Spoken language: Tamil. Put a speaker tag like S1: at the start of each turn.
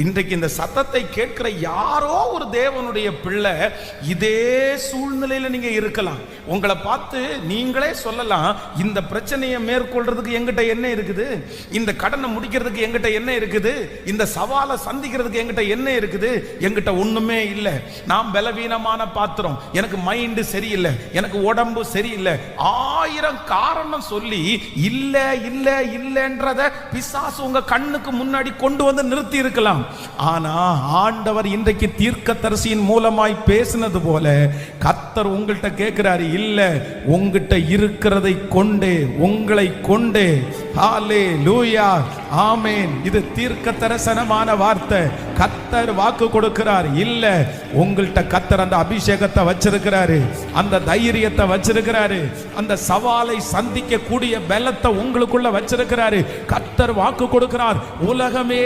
S1: இன்றைக்கு இந்த சத்தத்தை கேட்கிற யாரோ ஒரு தேவனுடைய பிள்ளை இதே சூழ்நிலையில நீங்க இருக்கலாம். உங்களை பார்த்து நீங்களே சொல்லலாம், இந்த பிரச்சனையை மேற்கொள்றதுக்கு எங்கிட்ட என்ன இருக்குது, இந்த கடனை முடிக்கிறதுக்கு எங்கிட்ட என்ன இருக்குது, இந்த சவாலை சந்திக்கிறதுக்கு எங்கிட்ட என்ன இருக்குது, எங்கிட்ட ஒண்ணுமே இல்லை, நான் பலவீனமான பாத்திரம், எனக்கு மைண்டு சரியில்லை, எனக்கு உடம்பு சரியில்லை, 1000 காரணம் சொல்லி இல்ல இல்ல இல்லன்றத பிசாசு உங்க கண்ணுக்கு முன்னாடி கொண்டு வந்து நிறுத்தி இருக்கலாம். ஆனா ஆண்டவர் இன்றைக்கு தீர்க்கதரிசியின் மூலமாய் பேசினது போல கர்த்தர் உங்கள்கிட்ட கேட்கிறாரு, இல்ல உங்ககிட்ட இருக்கிறதை கொண்டே உங்களை கொண்டே. ஹல்லேலூயா, ஆமென். இது தீர்க்க தரிசனமான வார்த்தை. கர்த்தர் வாக்கு கொடுக்கிறார். இல்ல உங்கள்கிட்ட கர்த்தர் அந்த அபிஷேகத்தை வச்சிருக்கிறாரு, அந்த தைரியத்தை வச்சிருக்கிறாரு, அந்த சவாலை சந்திக்க கூடிய பலத்தை உங்களுக்குள்ள வச்சிருக்கிறாரு. கர்த்தர் வாக்கு கொடுக்கிறார். உலகமே